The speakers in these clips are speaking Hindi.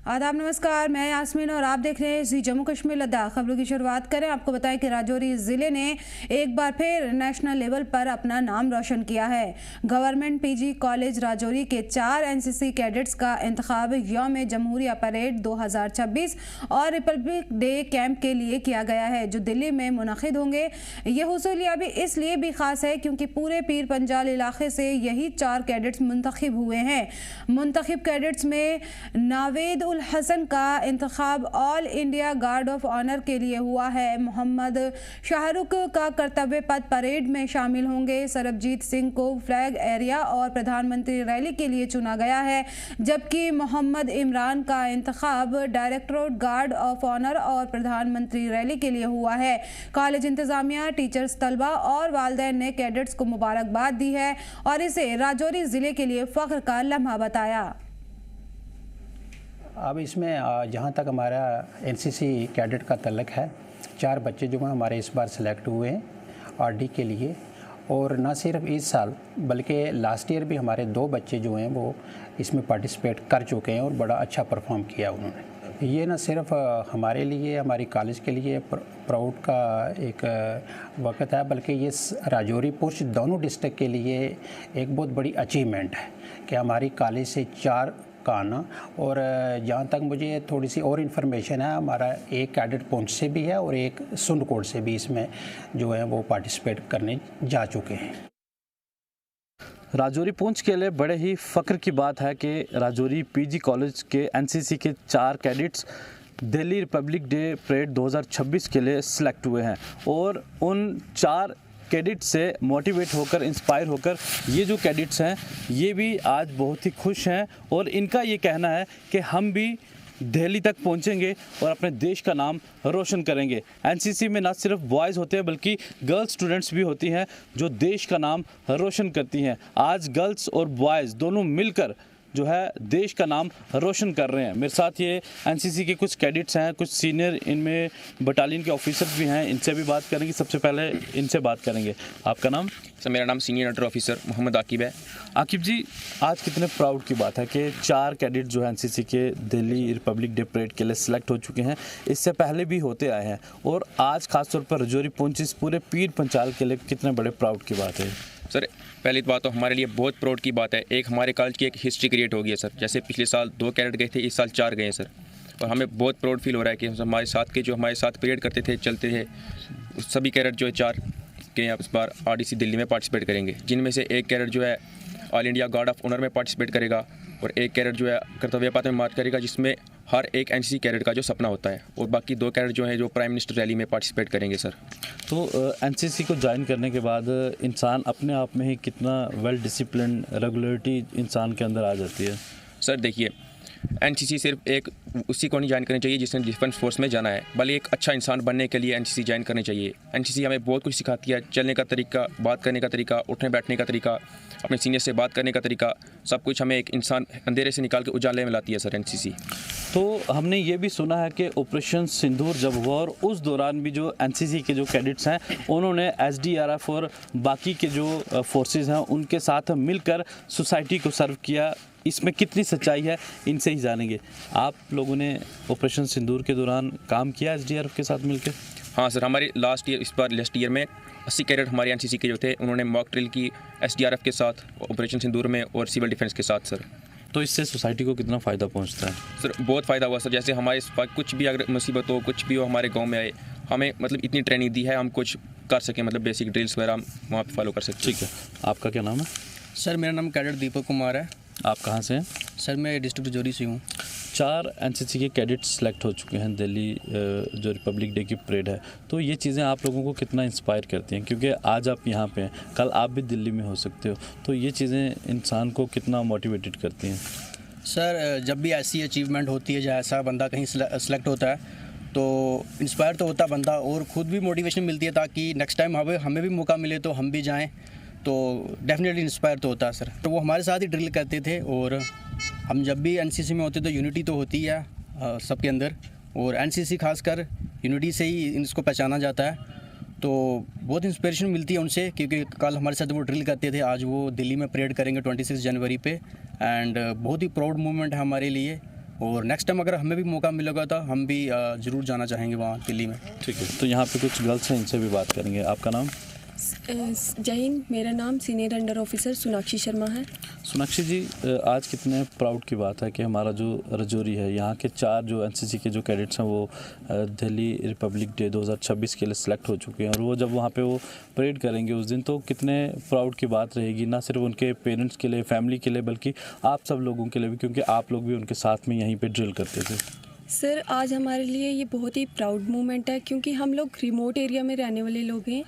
आदाब, नमस्कार। मैं यास्मीन और आप देख रहे हैं जी जम्मू कश्मीर लद्दाख। खबरों की शुरुआत करें। आपको बताएं कि राजौरी ज़िले ने एक बार फिर नेशनल लेवल पर अपना नाम रोशन किया है। गवर्नमेंट पीजी कॉलेज राजौरी के 4 एनसीसी कैडेट्स का इंतखाब यौम जमहूरिया परेड 2026 और रिपब्लिक डे कैंप के लिए किया गया है, जो दिल्ली में मुनक़िद होंगे। ये हुसूलियाबी इसलिए भी ख़ास है क्योंकि पूरे पीर पंजाल इलाके से यही 4 कैडेट्स मुंतखब हुए हैं। मुंतखब कैडेट्स में नावेद उल हसन का इंतखाब all India guard of honour के लिए हुआ है। मोहम्मद शाहरुख का कर्तव्य पथ परेड में शामिल होंगे। सरबजीत सिंह को फ्लैग एरिया और प्रधानमंत्री रैली के लिए चुना गया है, जबकि मोहम्मद इमरान का इंतखाब डायरेक्टरेट गार्ड ऑफ ऑनर और प्रधानमंत्री रैली के लिए हुआ है। कॉलेज इंतजामिया, टीचर्स, तलबा और वालिदैन ने कैडेट्स को मुबारकबाद दी है और इसे राजौरी ज़िले के लिए फ़ख्र का लम्हा बताया। अब इसमें जहाँ तक हमारा एनसीसी कैडेट का तल्लक है, 4 बच्चे जो हैं हमारे इस बार सेलेक्ट हुए हैं आरडी के लिए। और न सिर्फ इस साल बल्कि लास्ट ईयर भी हमारे 2 बच्चे जो हैं वो इसमें पार्टिसिपेट कर चुके हैं और बड़ा अच्छा परफॉर्म किया उन्होंने। ये न सिर्फ हमारे लिए, हमारी कॉलेज के लिए प्राउड का एक वक्त है, बल्कि ये राजौरी पुंछ दोनों डिस्ट्रिक्ट के लिए एक बहुत बड़ी अचीवमेंट है कि हमारी कॉलेज से 4 का आना। और जहाँ तक मुझे थोड़ी सी और इन्फॉर्मेशन है, हमारा एक कैडेट पुंछ से भी है और एक सुंदकोट से भी इसमें जो है वो पार्टिसिपेट करने जा चुके हैं। राजौरी पुंछ के लिए बड़े ही फ़ख्र की बात है कि राजौरी पीजी कॉलेज के एनसीसी के 4 cadets Delhi Republic day parade 2026 के लिए सिलेक्ट हुए हैं। और उन 4 कैडेट से मोटिवेट होकर, इंस्पायर होकर ये जो कैडेट्स हैं ये भी आज बहुत ही खुश हैं और इनका ये कहना है कि हम भी दिल्ली तक पहुंचेंगे और अपने देश का नाम रोशन करेंगे। एनसीसी में ना सिर्फ बॉयज़ होते हैं बल्कि गर्ल्स स्टूडेंट्स भी होती हैं जो देश का नाम रोशन करती हैं। आज गर्ल्स और बॉयज़ दोनों मिलकर जो है देश का नाम रोशन कर रहे हैं। मेरे साथ ये एनसीसी के कुछ कैडेट्स हैं, कुछ सीनियर इनमें बटालियन के ऑफिसर्स भी हैं, इनसे भी बात करेंगे। सबसे पहले इनसे बात करेंगे। आपका नाम? सर, मेरा नाम senior nodal officer Mohammad Aqib है। आकिब जी, आज कितने प्राउड की बात है कि 4 कैडेट जो है एनसीसी के दिल्ली रिपब्लिक डे परेड के लिए सिलेक्ट हो चुके हैं। इससे पहले भी होते आए हैं और आज खासतौर पर राजौरी पुंछ इस पूरे पीर पंचाल के लिए कितने बड़े प्राउड की बात है? सर, पहली बात तो हमारे लिए बहुत प्राउड की बात है। एक हमारे कॉलेज की एक हिस्ट्री क्रिएट हो गई है सर। जैसे पिछले साल 2 कैडेट गए थे, इस साल 4 गए हैं सर। और हमें बहुत प्राउड फील हो रहा है कि हमारे साथ के जो हमारे साथ परेड करते थे, चलते थे, सभी कैडेट जो है 4 के इस बार आरडीसी दिल्ली में पार्टिसिपेट करेंगे, जिनमें से एक कैडेट जो है all India guard of honour में पार्टिसिपेट करेगा और एक कैडेट जो है कर्तव्य पथ में मार्च करेगा, जिसमें हर एक एनसीसी कैडेट का जो सपना होता है। और बाकी 2 कैडेट जो हैं जो प्राइम मिनिस्टर रैली में पार्टिसिपेट करेंगे सर। तो एनसीसी को ज्वाइन करने के बाद इंसान अपने आप में ही कितना वेल डिसिप्लिन, रेगुलरिटी इंसान के अंदर आ जाती है? सर देखिए, एनसीसी सिर्फ एक उसी को नहीं ज्वाइन करनी चाहिए जिसने डिफेंस फोर्स में जाना है, बल्कि एक अच्छा इंसान बनने के लिए एनसीसी ज्वाइन करनी चाहिए। एनसीसी हमें बहुत कुछ सिखाती है, चलने का तरीका, बात करने का तरीका, उठने बैठने का तरीका, अपने सीनियर से बात करने का तरीका, सब कुछ हमें एक इंसान अंधेरे से निकाल के उजाले में लाती है सर एनसीसी। तो हमने ये भी सुना है कि ऑपरेशन सिंदूर जब हुआ और उस दौरान भी जो एनसीसी के जो कैडेट्स हैं उन्होंने एसडीआरएफ और बाकी के जो फोर्सेस हैं उनके साथ मिलकर सोसाइटी को सर्व किया। इसमें कितनी सच्चाई है, इनसे ही जानेंगे। आप लोगों ने ऑपरेशन सिंदूर के दौरान काम किया एसडीआरएफ के साथ मिलकर? हाँ सर, हमारे लास्ट ईयर में 80 कैडेट हमारे एनसीसी के जो थे उन्होंने मॉक ड्रिल की एसडीआरएफ के साथ, ऑपरेशन सिंदूर में और सिविल डिफेंस के साथ सर। तो इससे सोसाइटी को कितना फ़ायदा पहुंचता है? सर बहुत फ़ायदा हुआ सर। जैसे हमारे कुछ भी अगर मुसीबत हो, कुछ भी हो हमारे गांव में आए, हमें मतलब इतनी ट्रेनिंग दी है, हम कुछ कर सकें, मतलब बेसिक ड्रिल्स वगैरह हम वहाँ पे फॉलो कर सकते। ठीक है, आपका क्या नाम है? सर, मेरा नाम कैडेट दीपक कुमार है। आप कहाँ से हैं? सर, मैं डिस्ट्रिक्ट राजौरी से हूँ। 4 एनसीसी के कैडेट्स सेलेक्ट हो चुके हैं दिल्ली जो रिपब्लिक डे की परेड है। तो ये चीज़ें आप लोगों को कितना इंस्पायर करती हैं? क्योंकि आज आप यहाँ पे हैं, कल आप भी दिल्ली में हो सकते हो, तो ये चीज़ें इंसान को कितना मोटिवेटेड करती हैं? सर, जब भी ऐसी अचीवमेंट होती है, जैसा बंदा कहीं सेलेक्ट होता है तो इंस्पायर तो होता है बंदा और ख़ुद भी मोटिवेशन मिलती है ताकि नेक्स्ट टाइम हमें भी मौका मिले तो हम भी जाएँ। तो डेफिनेटली इंस्पायर तो होता है सर। तो वो हमारे साथ ही ड्रिल करते थे और हम जब भी एनसीसी में होते तो यूनिटी तो होती है सबके अंदर, और एनसीसी खासकर यूनिटी से ही इसको पहचाना जाता है। तो बहुत इंस्पिरेशन मिलती है उनसे, क्योंकि कल हमारे साथ वो ड्रिल करते थे, आज वो दिल्ली में परेड करेंगे 26 जनवरी पे। एंड बहुत ही प्राउड मोमेंट है हमारे लिए। और नेक्स्ट टाइम अगर हमें भी मौका मिलेगा तो हम भी ज़रूर जाना चाहेंगे वहाँ दिल्ली में। ठीक है, तो यहाँ पे कुछ गर्ल्स हैं, इनसे भी बात करेंगे। आपका नाम? जय हिंद, मेरा नाम senior under officer Sonakshi Sharma है। सोनाक्षी जी, आज कितने प्राउड की बात है कि हमारा जो राजौरी है, यहाँ के 4 जो एनसीसी के जो कैडेट्स हैं वो दिल्ली रिपब्लिक डे 2026 के लिए सिलेक्ट हो चुके हैं, और वो जब वहाँ पे वो परेड करेंगे उस दिन, तो कितने प्राउड की बात रहेगी, ना सिर्फ उनके पेरेंट्स के लिए, फैमिली के लिए, बल्कि आप सब लोगों के लिए भी, क्योंकि आप लोग भी उनके साथ में यहीं पर ड्रिल करते थे। सर, आज हमारे लिए ये बहुत ही प्राउड मोमेंट है, क्योंकि हम लोग रिमोट एरिया में रहने वाले लोग हैं।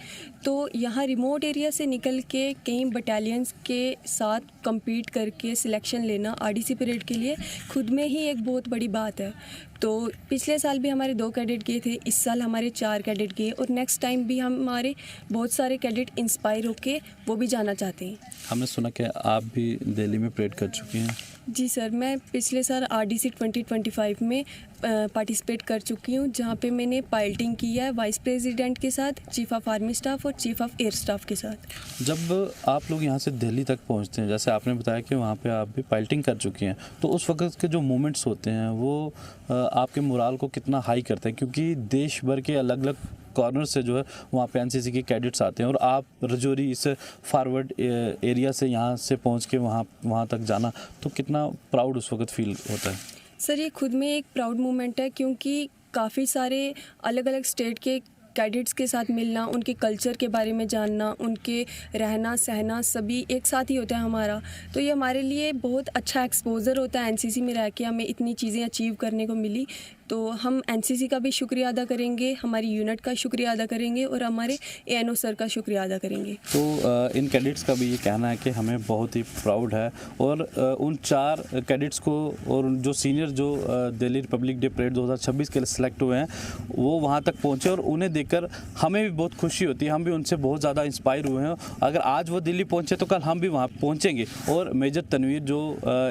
तो यहाँ रिमोट एरिया से निकल के कई बटालियंस के साथ compete करके सिलेक्शन लेना आरडीसी परेड के लिए खुद में ही एक बहुत बड़ी बात है। तो पिछले साल भी हमारे 2 कैडेट गए थे, इस साल हमारे 4 कैडेट गए, और नेक्स्ट टाइम भी हमारे बहुत सारे कैडेट इंस्पायर होके वो भी जाना चाहते हैं। हमने सुना कि आप भी दिल्ली में परेड कर चुकी हैं। जी सर, मैं पिछले साल आरडीसी 2025 में पार्टिसिपेट कर चुकी हूँ, जहाँ पे मैंने पायलटिंग की है वाइस प्रेसिडेंट के साथ, चीफ ऑफ आर्मी स्टाफ और चीफ ऑफ एयर स्टाफ के साथ। जब आप लोग यहाँ से दिल्ली तक पहुँचते हैं, जैसे आपने बताया कि वहाँ पे आप भी पायलटिंग कर चुकी हैं, तो उस वक्त के जो मोमेंट्स होते हैं वो आपके मोराल को कितना हाई करते हैं, क्योंकि देश भर के अलग अलग कॉर्नर से जो है वहाँ पे एनसीसी के कैडेट्स आते हैं, और आप राजौरी इस फॉरवर्ड एरिया से यहाँ से पहुँच के वहाँ तक जाना, तो कितना प्राउड उस वक्त फील होता है? सर, ये खुद में एक प्राउड मोमेंट है, क्योंकि काफ़ी सारे अलग अलग स्टेट के कैडेट्स के साथ मिलना, उनके कल्चर के बारे में जानना, उनके रहना सहना सभी एक साथ ही होता है हमारा। तो ये हमारे लिए बहुत अच्छा एक्सपोजर होता है, एनसीसी में रह के हमें इतनी चीज़ें अचीव करने को मिली। तो हम एनसीसी का भी शुक्रिया अदा करेंगे, हमारी यूनिट का शुक्रिया अदा करेंगे, और हमारे एएनओ सर का शुक्रिया अदा करेंगे। तो इन कैडेट्स का भी ये कहना है कि हमें बहुत ही प्राउड है, और उन 4 कैडेट्स को, और जो सीनियर जो दिल्ली रिपब्लिक डे परेड 2026 के लिए सिलेक्ट हुए हैं, वो वहाँ तक पहुँचे, और उन्हें देखकर हमें भी बहुत खुशी होती है। हम भी उनसे बहुत ज़्यादा इंस्पायर हुए हैं। अगर आज वो दिल्ली पहुँचे तो कल हम भी वहाँ पहुँचेंगे। और मेजर तनवीर जो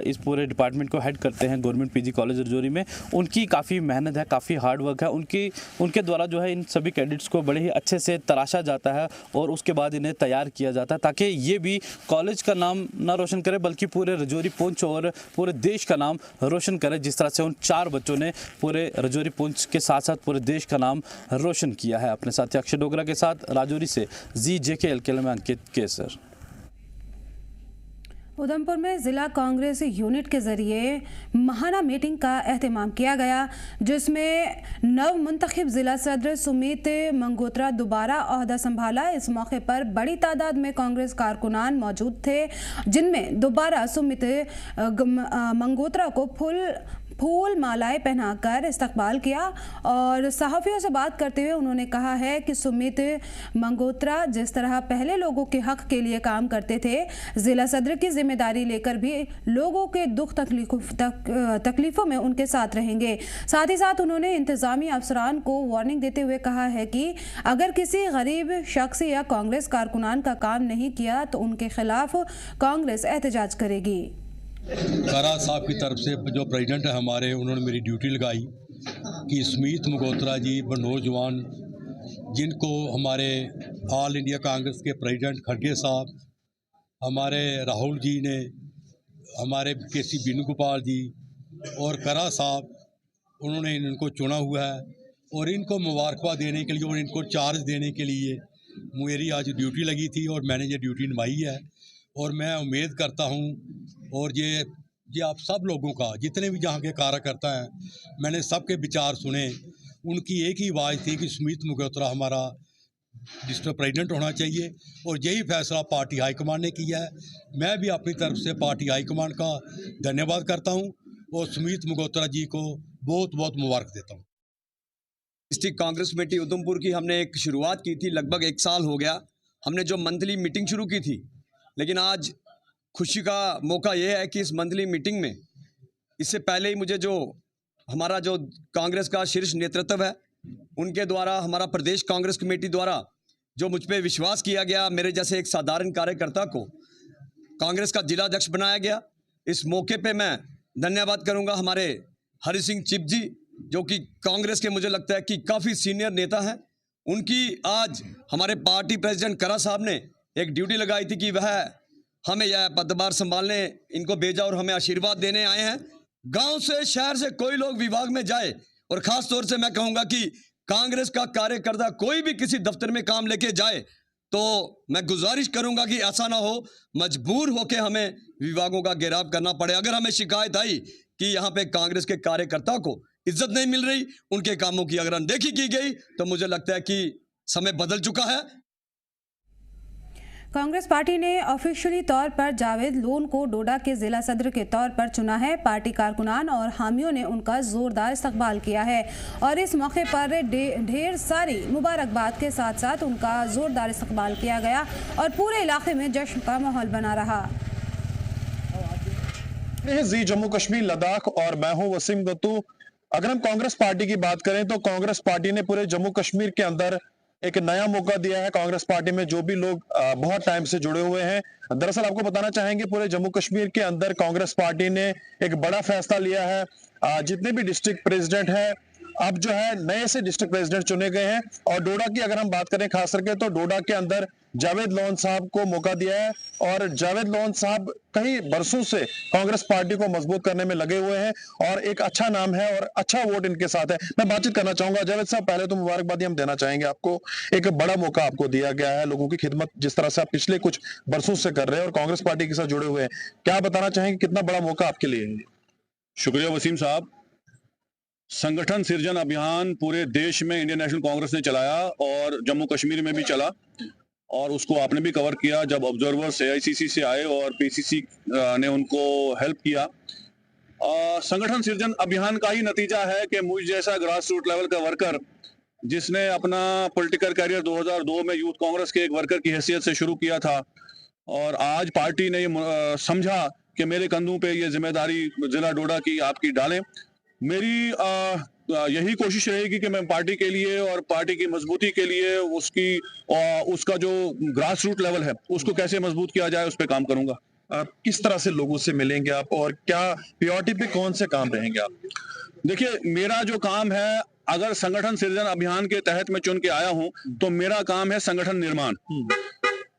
इस पूरे डिपार्टमेंट को हेड करते हैं गवर्नमेंट पीजी कॉलेज राजौरी में, उनकी काफ़ी मेहनत है, काफ़ी हार्ड वर्क है। उनके द्वारा जो है इन सभी कैडेट्स को बड़े ही अच्छे से तराशा जाता है, और उसके बाद इन्हें तैयार किया जाता है, ताकि ये भी कॉलेज का नाम ना रोशन करे, बल्कि पूरे राजौरी पुंछ और पूरे देश का नाम रोशन करे, जिस तरह से उन 4 बच्चों ने पूरे राजौरी पुंछ के साथ साथ पूरे देश का नाम रोशन किया है। अपने साथी अक्षय डोगरा के साथ राजौरी से ZJKL में अंकित केसर। उधमपुर में ज़िला कांग्रेस यूनिट के ज़रिए महाना मीटिंग का एहतमाम किया गया, जिसमें नव मुंतखब ज़िला सदर सुमित मंगोत्रा दोबारा ओहदा संभाला। इस मौके पर बड़ी तादाद में कांग्रेस कारकुनान मौजूद थे, जिनमें दोबारा सुमित मंगोत्रा को फूल मालाएं पहनाकर इस्तकबाल किया। और सहाफ़ियों से बात करते हुए उन्होंने कहा है कि सुमित मंगोत्रा जिस तरह पहले लोगों के हक के लिए काम करते थे, ज़िला सदर की जिम्मेदारी लेकर भी लोगों के दुख तकलीफ़ों में उनके साथ रहेंगे। साथ ही साथ उन्होंने इंतज़ामी अफसरान को वार्निंग देते हुए कहा है कि अगर किसी गरीब शख्स या कांग्रेस कारकुनान का काम नहीं किया तो उनके खिलाफ कांग्रेस एहतजाज करेगी। कारा साहब की तरफ से जो प्रेसिडेंट है हमारे, उन्होंने मेरी ड्यूटी लगाई कि सुमित मंगोत्रा जी व नौजवान, जिनको हमारे ऑल इंडिया कांग्रेस के प्रेसिडेंट खड़गे साहब, हमारे राहुल जी ने, हमारे केसी वेणुगोपाल जी और करा साहब, उन्होंने इनको चुना हुआ है, और इनको मुबारकबाद देने के लिए और इनको चार्ज देने के लिए मेरी आज ड्यूटी लगी थी, और मैंने ये ड्यूटी निभाई है। और मैं उम्मीद करता हूँ, और ये आप सब लोगों का, जितने भी जहाँ के कार्यकर्ता हैं, मैंने सबके विचार सुने। उनकी एक ही आवाज़ थी कि सुमित मंगोत्रा हमारा डिस्ट्रिक्ट प्रेसिडेंट होना चाहिए, और यही फैसला पार्टी हाईकमान ने किया है। मैं भी अपनी तरफ से पार्टी हाईकमान का धन्यवाद करता हूँ, और सुमित मंगोत्रा जी को बहुत बहुत मुबारक देता हूँ। डिस्ट्रिक्ट कांग्रेस कमेटी उधमपुर की हमने एक शुरुआत की थी, लगभग 1 साल हो गया हमने जो मंथली मीटिंग शुरू की थी, लेकिन आज खुशी का मौका ये है कि इस मंथली मीटिंग में, इससे पहले ही मुझे जो हमारा जो कांग्रेस का शीर्ष नेतृत्व है, उनके द्वारा, हमारा प्रदेश कांग्रेस कमेटी द्वारा जो मुझ पर विश्वास किया गया, मेरे जैसे एक साधारण कार्यकर्ता को कांग्रेस का जिला अध्यक्ष बनाया गया। इस मौके पे मैं धन्यवाद करूंगा हमारे हरि सिंह चिप जी, जो कि कांग्रेस के मुझे लगता है कि काफ़ी सीनियर नेता हैं। उनकी आज हमारे पार्टी प्रेसिडेंट करा साहब ने एक ड्यूटी लगाई थी कि वह हमें यह पदभार संभालने इनको भेजा और हमें आशीर्वाद देने आए हैं। गांव से शहर से कोई लोग विभाग में जाए, और खास तौर से मैं कहूंगा कि कांग्रेस का कार्यकर्ता कोई भी किसी दफ्तर में काम लेके जाए, तो मैं गुजारिश करूंगा कि ऐसा ना हो मजबूर होके हमें विभागों का घेराव करना पड़े। अगर हमें शिकायत आई कि यहाँ पे कांग्रेस के कार्यकर्ता को इज्जत नहीं मिल रही, उनके कामों की अगर अनदेखी की गई, तो मुझे लगता है कि समय बदल चुका है। कांग्रेस पार्टी ने ऑफिशियली तौर पर जावेद लोन को डोडा के जिला सदर के तौर पर चुना है। पार्टी कारकुनान और हामियों ने उनका जोरदार इस्तकबाल किया है और इस मौके पर ढेर सारी मुबारकबाद के साथ साथ उनका जोरदार इस्तकबाल किया गया और पूरे इलाके में जश्न का माहौल बना रहा। जी जम्मू कश्मीर लद्दाख और मैं हूं वसीम गत्तू। अगर हम कांग्रेस पार्टी की बात करें तो कांग्रेस पार्टी ने पूरे जम्मू कश्मीर के अंदर एक नया मौका दिया है। कांग्रेस पार्टी में जो भी लोग बहुत टाइम से जुड़े हुए हैं, दरअसल आपको बताना चाहेंगे पूरे जम्मू कश्मीर के अंदर कांग्रेस पार्टी ने एक बड़ा फैसला लिया है। जितने भी डिस्ट्रिक्ट प्रेसिडेंट हैं अब जो है नए से डिस्ट्रिक्ट प्रेसिडेंट चुने गए हैं। और डोडा की अगर हम बात करें खास करके तो डोडा के अंदर जावेद लोन साहब को मौका दिया है और जावेद लोन साहब कई बरसों से कांग्रेस पार्टी को मजबूत करने में लगे हुए हैं और एक अच्छा नाम है और अच्छा वोट इनके साथ है। मैं बातचीत करना चाहूंगा जावेद साहब, पहले तो मुबारकबादी हम देना चाहेंगे आपको। एक बड़ा मौका आपको दिया गया है, लोगों की खिदमत जिस तरह से आप पिछले कुछ बरसों से कर रहे हैं और कांग्रेस पार्टी के साथ जुड़े हुए हैं, क्या बताना चाहेंगे कितना बड़ा मौका आपके लिए है? शुक्रिया वसीम साहब। संगठन सृजन अभियान पूरे देश में इंडियन नेशनल कांग्रेस ने चलाया और जम्मू कश्मीर में भी चला और उसको आपने भी कवर किया जब ऑब्जर्वर्स AICC से आए और PCC ने उनको हेल्प किया। संगठन सृजन अभियान का ही नतीजा है कि मुझ जैसा ग्रास रूट लेवल का वर्कर जिसने अपना पॉलिटिकल कैरियर 2002 में यूथ कांग्रेस के एक वर्कर की हैसियत से शुरू किया था और आज पार्टी ने ये समझा कि मेरे कंधों पे ये जिम्मेदारी जिला डोडा की आपकी डालें। मेरी यही कोशिश रहेगी कि मैं पार्टी के लिए और पार्टी की मजबूती के लिए उसका जो ग्रास रूट लेवल है उसको कैसे मजबूत किया जाए उस पर काम करूंगा। किस तरह से लोगों से मिलेंगे आप और क्या प्रायोरिटी पे कौन से काम रहेंगे आप? देखिए, मेरा जो काम है, अगर संगठन सृजन अभियान के तहत मैं चुन के आया हूं तो मेरा काम है संगठन निर्माण।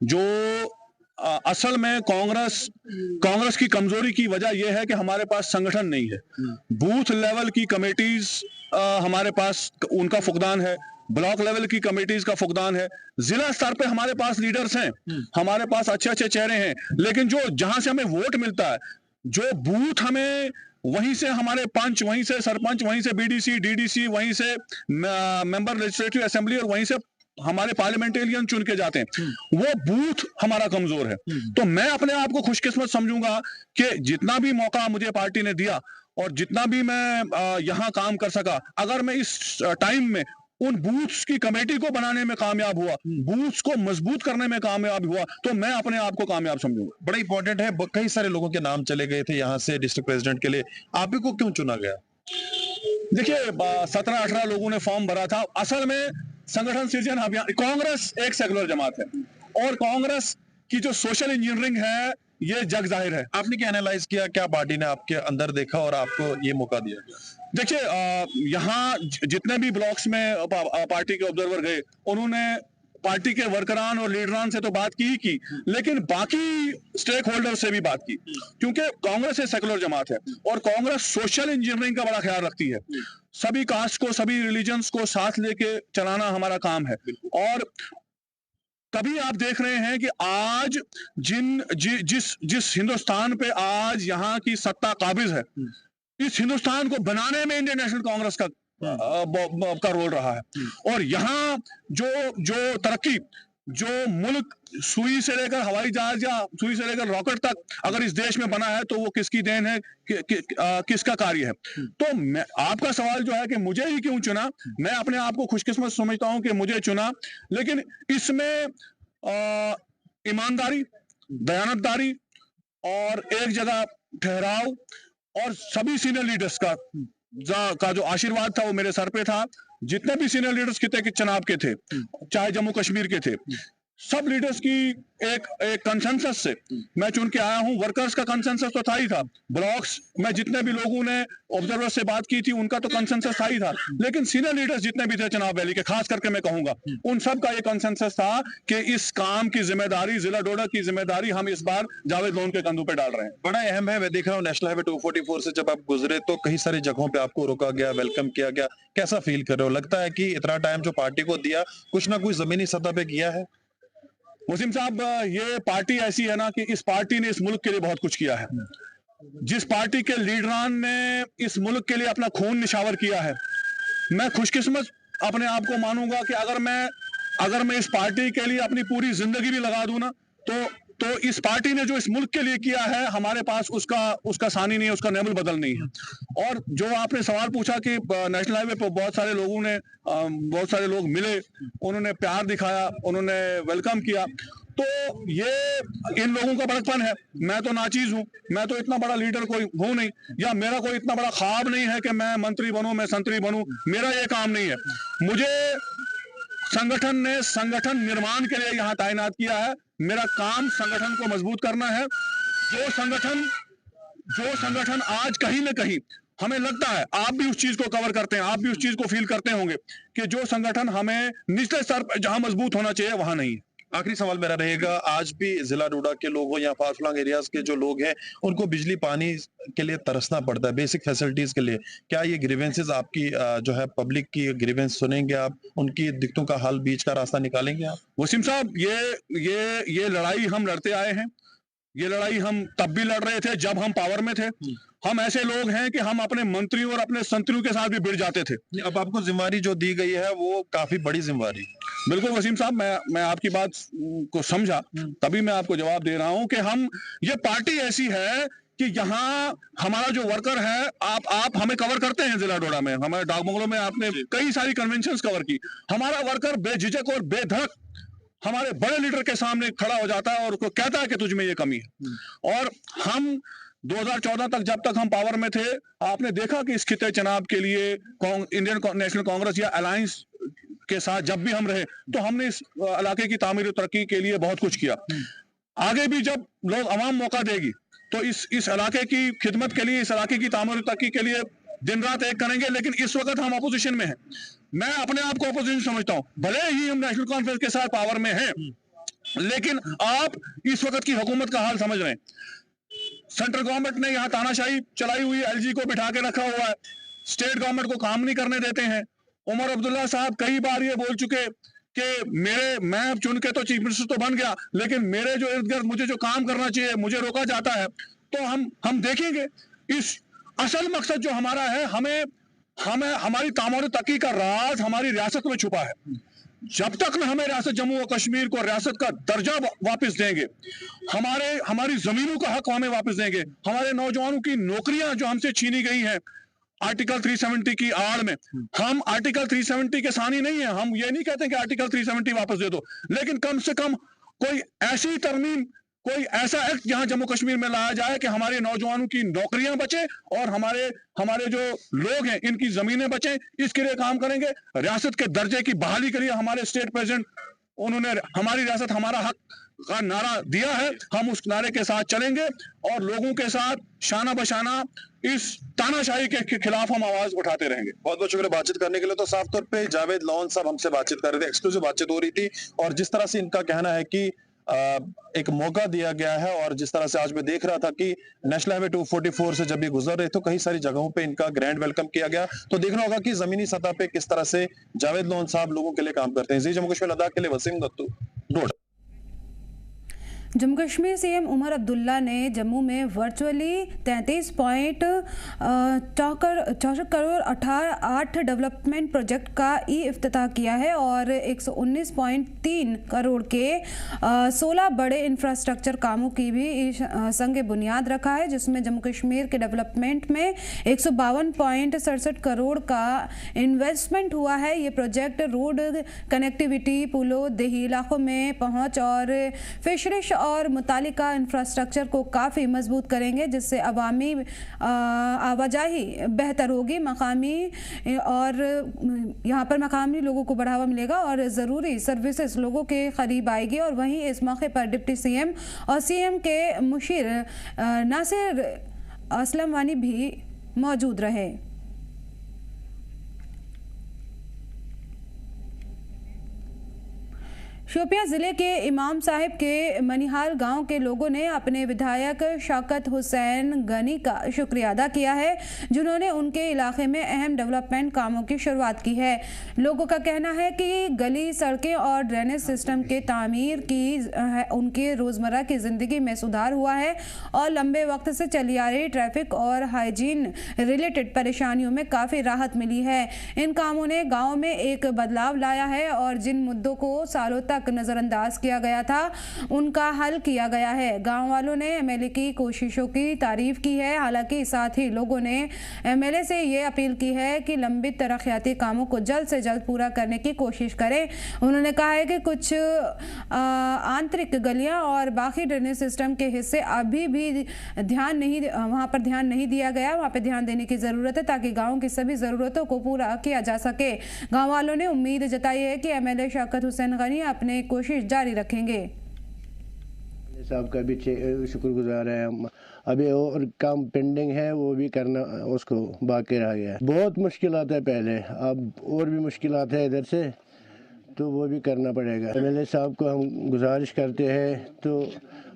जो असल में कांग्रेस की कमजोरी की वजह यह है कि हमारे पास संगठन नहीं है। बूथ लेवल की कमेटीज हमारे पास उनका फुकदान है, ब्लॉक लेवल की कमेटीज का फुकदान है, जिला स्तर पे हमारे पास लीडर्स हैं, हमारे पास अच्छे अच्छे चेहरे हैं, लेकिन जो जहां से हमें वोट मिलता है, जो बूथ हमें वहीं से हमारे पंच, वहीं से सरपंच, वहीं से BDC, DDC, वहीं से मेंबर लेजिस्लेटिव असेंबली और वहीं से हमारे पार्लियामेंटेरियन चुन के जाते हैं, वो बूथ हमारा कमजोर है। तो मैं अपने आप को खुशकिस्मत समझूंगा कि जितना भी मौका मुझे पार्टी ने दिया और जितना भी मैं यहाँ काम कर सका, अगर मैं इस टाइम में उन बूथ्स की कमेटी को बनाने में कामयाब हुआ, बूथ्स को मजबूत करने में कामयाब हुआ, तो मैं अपने आप को कामयाब समझूंगा। बड़ा इंपॉर्टेंट है, कई सारे लोगों के नाम चले गए थे यहाँ से डिस्ट्रिक्ट प्रेसिडेंट के लिए, आप ही को क्यों चुना गया? देखिए, 17-18 लोगों ने फॉर्म भरा था। असल में संगठन सृजन अभियान, कांग्रेस एक सेकुलर जमात है और कांग्रेस की जो सोशल इंजीनियरिंग है ये जग जाहिर है। आपने क्या एनालाइज किया, क्या पार्टी ने आपके अंदर देखा और आपको ये मौका दिया? देखिए, यहाँ जितने भी ब्लॉक्स में पार्टी के ऑब्जर्वर गए, उन्होंने पार्टी के वर्करान और लीडरान से तो बात की ही की, लेकिन बाकी स्टेक होल्डर से भी बात की, क्योंकि कांग्रेस एक सेकुलर जमात है और कांग्रेस सोशल इंजीनियरिंग का बड़ा ख्याल रखती है। सभी कास्ट को, सभी रिलीजन्स को साथ लेके चलाना हमारा काम है। और तभी आप देख रहे हैं कि आज जिस हिंदुस्तान पे आज यहाँ की सत्ता काबिज है, इस हिंदुस्तान को बनाने में इंडियन नेशनल कांग्रेस का रोल रहा है। और यहाँ जो तरक्की, जो मुल्क सुई से लेकर हवाई जहाज या सुई से लेकर रॉकेट तक अगर इस देश में बना है तो वो किसकी देन है, किसका कार्य है? तो मैं, आपका सवाल जो है कि मुझे ही क्यों चुना, मैं अपने आप को खुशकिस्मत समझता हूं कि मुझे चुना, लेकिन इसमें ईमानदारी, दयानतदारी और एक जगह ठहराव और सभी सीनियर लीडर्स का जो आशीर्वाद था वो मेरे सर पे था। जितने भी सीनियर लीडर्स कितने के चुनाव के थे, चाहे जम्मू कश्मीर के थे, सब लीडर्स की एक कंसेंसस से मैं चुन के आया हूं। वर्कर्स का कंसेंसस तो था ही था, ब्लॉक्स में जितने भी लोगों ने ऑब्जर्वर से बात की थी उनका तो कंसेंसस था ही था, लेकिन सीनियर लीडर्स जितने भी थे चनाब वैली के, खास करके मैं कहूंगा, उन सब का ये कंसेंसस था कि इस काम की जिम्मेदारी, जिला डोडा की जिम्मेदारी हम इस बार जावेद लोन के कंधों पे डाल रहे हैं। बड़ा अहम है। मैं देख रहा हूँ नेशनल हाईवे 244 से जब आप गुजरे तो कई सारी जगहों पे आपको रोका गया, वेलकम किया गया। कैसा फील कर रहे हो? लगता है कि इतना टाइम जो पार्टी को दिया कुछ ना कुछ जमीनी सतह पे किया है? वसीम साहब, ये पार्टी ऐसी है ना कि इस पार्टी ने इस मुल्क के लिए बहुत कुछ किया है। जिस पार्टी के लीडरान ने इस मुल्क के लिए अपना खून निछावर किया है, मैं खुशकिस्मत अपने आप को मानूंगा कि अगर मैं इस पार्टी के लिए अपनी पूरी जिंदगी भी लगा दूं ना, तो इस पार्टी ने जो इस मुल्क के लिए किया है, हमारे पास उसका सानी नहीं है, उसका नेबल बदल नहीं है। और जो आपने सवाल पूछा कि नेशनल हाईवे पर बहुत सारे लोग मिले, उन्होंने प्यार दिखाया, उन्होंने वेलकम किया, तो ये इन लोगों का बड़कपन है। मैं तो नाचीज हूं, मैं तो इतना बड़ा लीडर कोई हूं नहीं, या मेरा कोई इतना बड़ा ख्वाब नहीं है कि मैं मंत्री बनूं, मैं संतरी बनूं। मेरा ये काम नहीं है। मुझे संगठन ने संगठन निर्माण के लिए यहाँ तैनात किया है। मेरा काम संगठन को मजबूत करना है। जो संगठन आज कहीं न कहीं हमें लगता है, आप भी उस चीज को कवर करते हैं, आप भी उस चीज को फील करते होंगे कि जो संगठन हमें निचले स्तर पर जहां मजबूत होना चाहिए वहां नहीं है। आखिरी सवाल मेरा रहेगा, आज भी जिला डोडा के लोग हो या फार फ्लंग एरियाज के जो लोग हैं उनको बिजली पानी के लिए तरसना पड़ता है, बेसिक फैसिलिटीज के लिए। क्या ये ग्रीवेंसेस आपकी जो है पब्लिक की ग्रीवेंस सुनेंगे आप, उनकी दिक्कतों का हल, बीच का रास्ता निकालेंगे आप? वसीम साहब, ये लड़ाई हम लड़ते आए हैं। ये लड़ाई हम तब भी लड़ रहे थे जब हम पावर में थे। हम ऐसे लोग हैं कि हम अपने मंत्रियों और अपने संतरियों के साथ भी भिड़ जाते थे। अब आपको जिम्मेदारी जो दी गई है वो काफी बड़ी जिम्मेदारी। बिल्कुल वसीम साहब, मैं आपकी बात को समझा, तभी मैं आपको जवाब दे रहा हूं कि ये पार्टी ऐसी है कि यहाँ हमारा जो वर्कर है, आप हमें कवर करते हैं जिला डोडा में, हमारे डाकबंगलों में आपने कई सारी कन्वेंशंस कवर की। हमारा वर्कर बेझिझक और बेधड़क हमारे बड़े लीडर के सामने खड़ा हो जाता है और उसको कहता है कि तुझ में ये कमी है। और हम 2014 तक, जब तक हम पावर में थे, आपने देखा कि इस खिते चुनाव के लिए इंडियन नेशनल कांग्रेस या अलायंस के साथ जब भी हम रहे, तो हमने इस इलाके की तामीर और तरक्की के लिए बहुत कुछ किया। आगे भी जब लोग अवाम मौका देगी तो इस इलाके की खिदमत के लिए, इस इलाके की तामीर और तरक्की के लिए दिन रात एक करेंगे। लेकिन इस वक्त हम अपोजिशन में हैं। मैं अपने आप को अपोजिशन समझता हूं, भले ही हम नेशनल कॉन्फ्रेंस के साथ पावर में हैं, लेकिन आप इस वक्त की हुकूमत का हाल समझ रहे हैं। सेंट्रल गवर्नमेंट ने यहाँ तानाशाही चलाई हुई, एलजी को बिठा के रखा हुआ है, स्टेट गवर्नमेंट को काम नहीं करने देते हैं। उमर अब्दुल्ला साहब कई बार ये बोल चुके कि मैं अब चुन के तो चीफ मिनिस्टर तो बन गया, लेकिन मेरे जो इर्द गिर्द मुझे जो काम करना चाहिए मुझे रोका जाता है। तो हम देखेंगे इस असल मकसद जो हमारा है, हमें हमारी तामीर तरक्की का राज हमारी रियासत में छुपा है। जब तक न हमें रियासत जम्मू और कश्मीर को रियासत का दर्जा वापस देंगे, हमारी जमीनों का हक हमें वापस देंगे, हमारे नौजवानों की नौकरियां जो हमसे छीनी गई हैं आर्टिकल 370 की आड़ में, हम आर्टिकल 370 के सानी नहीं है। हम ये नहीं कहते कि आर्टिकल 370 वापस दे दो, लेकिन कम से कम कोई ऐसी तरमीम, कोई ऐसा एक्ट जहां जम्मू कश्मीर में लाया जाए कि हमारे नौजवानों की नौकरियां बचे और हमारे जो लोग हैं इनकी जमीनें बचे। इसके लिए काम करेंगे। रियासत के दर्जे की बहाली के लिए हमारे स्टेट प्रेसिडेंट, उन्होंने हमारी रियासत हमारा हक का नारा दिया है। हम उस नारे के साथ चलेंगे और लोगों के साथ शाना बशाना इस तानाशाही के खिलाफ हम आवाज उठाते रहेंगे। बहुत बहुत शुक्रिया बातचीत करने के लिए। तो साफ तौर पे जावेद लोन साहब हमसे बातचीत कर रहे थे, एक्सक्लूसिव बातचीत हो रही थी, और जिस तरह से इनका कहना है कि एक मौका दिया गया है, और जिस तरह से आज मैं देख रहा था कि नेशनल हाईवे 244 से जब ये गुजर रहे तो कई सारी जगहों पे इनका ग्रैंड वेलकम किया गया। तो देखना होगा कि जमीनी सतह पे किस तरह से जावेद लोन साहब लोगों के लिए काम करते हैं। जी जम्मू कश्मीर लद्दाख के लिए वसीम दत्तू, डोडा। जम्मू कश्मीर सीएम उमर अब्दुल्ला ने जम्मू में वर्चुअली 33.64 करोड़ 8 डेवलपमेंट प्रोजेक्ट का इफ्तिताह किया है और 119.3 करोड़ के 16 बड़े इंफ्रास्ट्रक्चर कामों की भी संग बुनियाद रखा है, जिसमें जम्मू कश्मीर के डेवलपमेंट में 152.67 करोड़ का इन्वेस्टमेंट हुआ है। ये प्रोजेक्ट रोड कनेक्टिविटी, पुलों, देही इलाकों में पहुँच और फिशरिश और मुतालिका इंफ्रास्ट्रक्चर को काफ़ी मजबूत करेंगे, जिससे अवामी आवाजाही बेहतर होगी, मकामी और यहाँ पर मकामी लोगों को बढ़ावा मिलेगा और ज़रूरी सर्विसेज लोगों के करीब आएगी। और वहीं इस मौके पर डिप्टी सीएम और सीएम के मुशीर नासिर असलम वानी भी मौजूद रहे। शोपियां ज़िले के इमाम साहिब के मनिहाल गांव के लोगों ने अपने विधायक शौकत हुसैन गनी का शुक्रिया अदा किया है, जिन्होंने उनके इलाके में अहम डेवलपमेंट कामों की शुरुआत की है। लोगों का कहना है कि गली, सड़कें और ड्रेनेज सिस्टम के तामीर की उनके रोज़मर्रा की ज़िंदगी में सुधार हुआ है और लंबे वक्त से चली आ रही ट्रैफिक और हाइजीन रिलेटेड परेशानियों में काफ़ी राहत मिली है। इन कामों ने गाँव में एक बदलाव लाया है और जिन मुद्दों को सालों तक नजरअंदाज किया गया था उनका हल किया गया है। गांव वालों ने एमएलए की कोशिशों की तारीफ की है। हालांकि साथ ही लोगों ने एमएलए से ये अपील की है कि लंबित तरक्याती कामों को जल्द से जल्द पूरा करने की कोशिश करें। उन्होंने कहा है कि कुछ आंतरिक गलियां और बाकी ड्रेनेज सिस्टम के हिस्से अभी भी वहां पर ध्यान नहीं दिया गया, वहां पर ध्यान देने की जरूरत है ताकि गाँव की सभी जरूरतों को पूरा किया जा सके। गाँव वालों ने उम्मीद जताई है कि एमएलए शौकत हुसैन गनी अपने कोशिश जारी रखेंगे। साहब का भी शुक्रगुजार है हम। अभी और काम पेंडिंग है, वो भी करना उसको बाकी रह गया। बहुत मुश्किलात है पहले, अब और भी मुश्किलात है इधर से, तो वो भी करना पड़ेगा। एमएलए साहब को हम गुजारिश करते हैं तो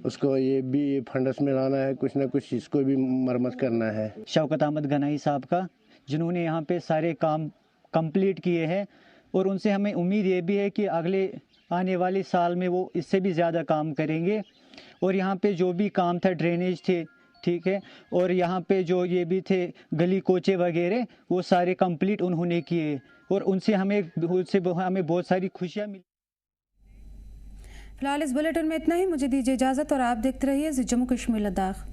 उसको ये भी फंड्स में लाना है, कुछ ना कुछ इसको भी मरम्मत करना है। शौकत अहमद गनाई साहब का, जिन्होंने यहाँ पे सारे काम कंप्लीट किए हैं और उनसे हमें उम्मीद ये भी है कि अगले आने वाले साल में वो इससे भी ज़्यादा काम करेंगे। और यहाँ पे जो भी काम था, ड्रेनेज थे, ठीक है, और यहाँ पे जो ये भी थे गली कोचे वगैरह, वो सारे कंप्लीट उन्होंने किए और उनसे हमें बहुत सारी खुशियाँ मिली। फिलहाल इस बुलेटिन में इतना ही। मुझे दीजिए इजाज़त और आप देखते रहिए जम्मू कश्मीर लद्दाख।